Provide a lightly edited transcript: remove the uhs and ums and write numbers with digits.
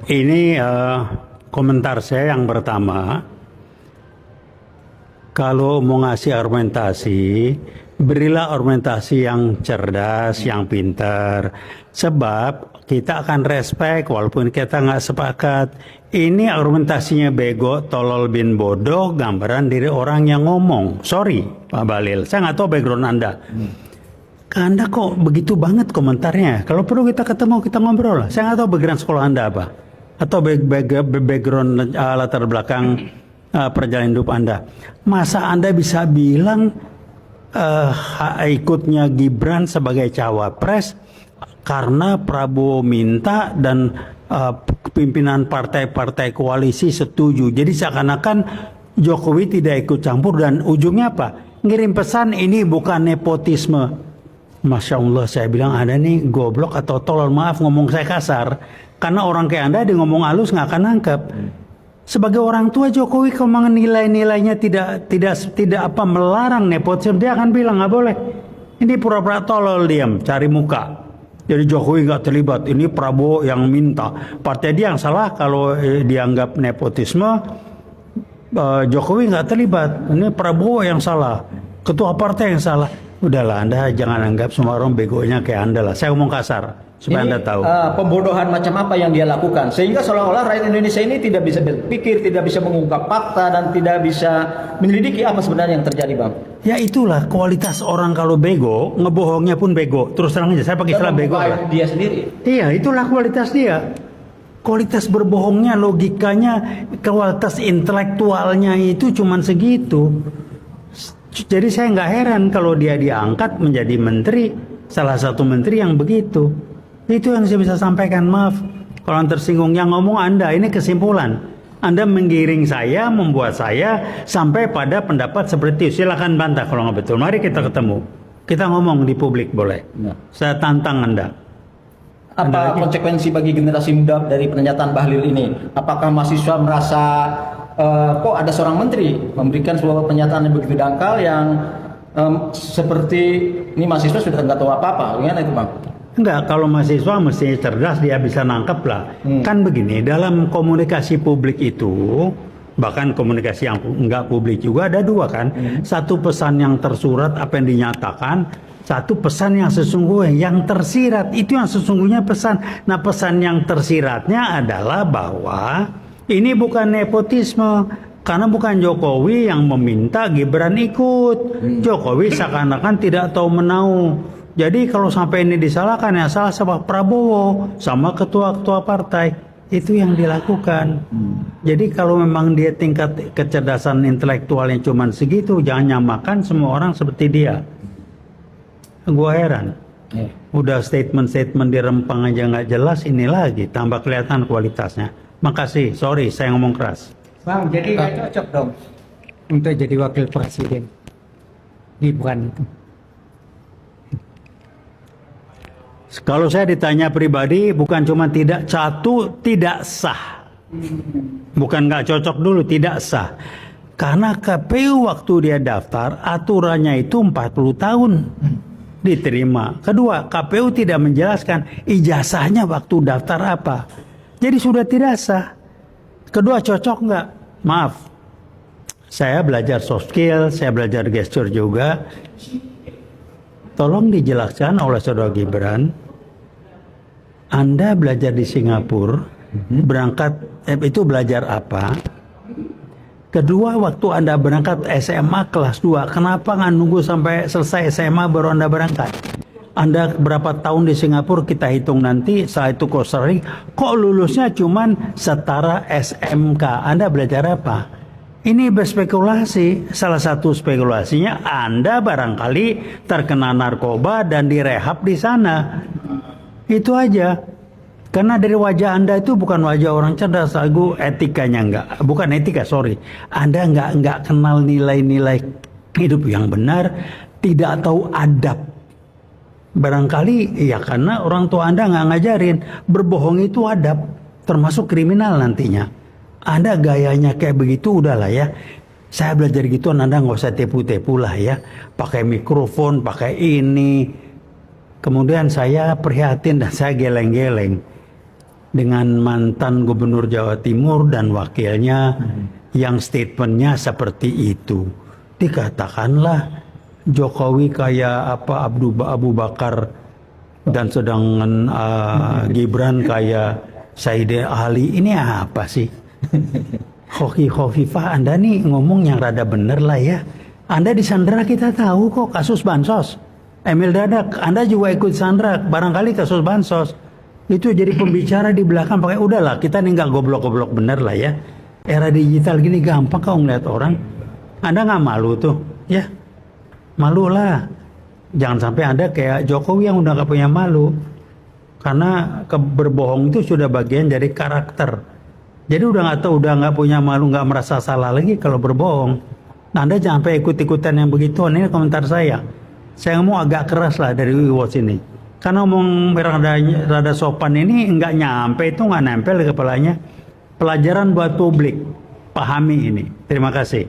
Ini komentar saya yang pertama, kalau mau ngasih argumentasi, berilah argumentasi yang cerdas, yang pintar. Sebab kita akan respect walaupun kita nggak sepakat. Ini argumentasinya bego, tolol bin bodoh, gambaran diri orang yang ngomong. Sorry Pak Balil, saya nggak tahu background Anda. Anda kok begitu banget komentarnya? Kalau perlu kita ketemu, kita ngobrol. Saya nggak tahu background sekolah Anda apa. Atau background latar belakang perjalanan hidup Anda. Masa Anda bisa bilang ikutnya Gibran sebagai cawapres karena Prabowo minta dan pimpinan partai-partai koalisi setuju. Jadi seakan-akan Jokowi tidak ikut campur dan ujungnya apa? Ngirim pesan ini bukan nepotisme. Masya Allah, saya bilang Anda nih goblok atau tolol, maaf ngomong saya kasar. Karena orang kayak Anda di ngomong halus nggak akan nangkep. Sebagai orang tua Jokowi kalau nilai-nilainya tidak apa melarang nepotisme, dia akan bilang nggak boleh. Ini pura-pura tolol, diam, cari muka. Jadi Jokowi nggak terlibat. Ini Prabowo yang minta. Partai dia yang salah kalau dianggap nepotisme. Jokowi nggak terlibat. Ini Prabowo yang salah. Ketua partai yang salah. Udahlah, Anda jangan anggap semua orang begonya kayak Anda lah. Saya ngomong kasar supaya Anda tahu. Pembodohan macam apa yang dia lakukan sehingga seolah-olah rakyat Indonesia ini tidak bisa berpikir, tidak bisa mengungkap fakta dan tidak bisa menyelidiki apa sebenarnya yang terjadi, Bang. Ya itulah kualitas orang kalau bego, ngebohongnya pun bego. Terus terang aja, saya pakai istilah bego. Dia sendiri. Iya, itulah kualitas dia. Kualitas berbohongnya, logikanya, kualitas intelektualnya itu cuman segitu. Jadi saya nggak heran kalau dia diangkat menjadi menteri, salah satu menteri yang begitu. Itu yang saya bisa sampaikan, maaf. Kalau tersinggung yang ngomong Anda, ini kesimpulan. Anda menggiring saya, membuat saya sampai pada pendapat seperti itu. Silakan bantah kalau nggak betul. Mari kita ketemu. Kita ngomong di publik boleh. Saya tantang Anda. Apa konsekuensi bagi generasi muda dari pernyataan Bahlil ini? Apakah mahasiswa merasa kok ada seorang menteri memberikan sebuah pernyataan yang begitu dangkal yang seperti ini mahasiswa sudah nggak tahu apa-apa? Gimana itu, Bang? Enggak, kalau mahasiswa mesti cerdas, dia bisa nangkep lah. Kan begini, dalam komunikasi publik itu, bahkan komunikasi yang enggak publik juga ada dua kan. Satu pesan yang tersurat, apa yang dinyatakan. Satu pesan yang sesungguhnya, yang tersirat. Itu yang sesungguhnya pesan. Nah, pesan yang tersiratnya adalah bahwa ini bukan nepotisme. Karena bukan Jokowi yang meminta Gibran ikut. Jokowi seakan-akan tidak tahu menau. Jadi kalau sampai ini disalahkan, ya salah sama Prabowo, sama ketua-ketua partai. Itu yang dilakukan. Jadi kalau memang dia tingkat kecerdasan intelektualnya cuma segitu, jangan nyamakan semua orang seperti dia. Gua heran. Udah statement-statement di Rempang aja nggak jelas, ini lagi tambah kelihatan kualitasnya. Makasih, sorry saya ngomong keras. Bang, jadi nggak cocok dong untuk jadi wakil presiden. Gibran itu. Kalau saya ditanya pribadi, bukan cuma tidak sah. Bukan nggak cocok dulu, tidak sah. Karena KPU waktu dia daftar, aturannya itu 40 tahun diterima. Kedua, KPU tidak menjelaskan ijazahnya waktu daftar apa. Jadi sudah tidak sah. Kedua, cocok nggak? Maaf, saya belajar soft skill, saya belajar gesture juga. Tolong dijelaskan oleh saudara Gibran, Anda belajar di Singapura, berangkat itu belajar apa? Kedua, waktu Anda berangkat SMA kelas 2, kenapa nggak nunggu sampai selesai SMA baru Anda berangkat? Anda berapa tahun di Singapura kita hitung nanti, setelah itu sering, kok lulusnya cuman setara SMK, Anda belajar apa? Ini berspekulasi. Salah satu spekulasinya Anda barangkali terkena narkoba dan direhab di sana. Itu aja. Karena dari wajah Anda itu bukan wajah orang cerdas, etikanya enggak. Bukan etika, sorry. Anda enggak kenal nilai-nilai hidup yang benar, tidak tahu adab. Barangkali ya karena orang tua Anda nggak ngajarin. Berbohong itu adab, termasuk kriminal nantinya. Anda gayanya kayak begitu, udahlah ya. Saya belajar gitu, Anda nggak usah tepu-tepu lah ya. Pakai mikrofon, pakai ini. Kemudian saya prihatin dan saya geleng-geleng. dengan mantan gubernur Jawa Timur dan wakilnya yang statementnya seperti itu. Dikatakanlah Jokowi kayak apa Abu Bakar dan sedangkan Gibran kayak Said Ali. Ini apa sih? Khofifah, Anda nih ngomong yang rada bener lah ya. Anda disandera kita tahu kok, kasus bansos. Emil Dadak, Anda juga ikut sandra, barangkali kasus bansos. Itu jadi pembicara di belakang, pakai udahlah kita nih nggak goblok-goblok bener lah ya. Era digital gini gampang kau ngeliat orang. Anda nggak malu tuh, ya? Malu lah. Jangan sampai Anda kayak Jokowi yang udah nggak punya malu. Karena berbohong itu sudah bagian dari karakter. Jadi udah nggak punya malu, nggak merasa salah lagi kalau berbohong. Nah, Anda jangan sampai ikut-ikutan yang begitu. Ini komentar saya. Saya ngomong agak keras lah dari Wiwos ini. Karena ngomong rada sopan ini nggak nyampe, itu nggak nempel di kepalanya. Pelajaran buat publik. Pahami ini. Terima kasih.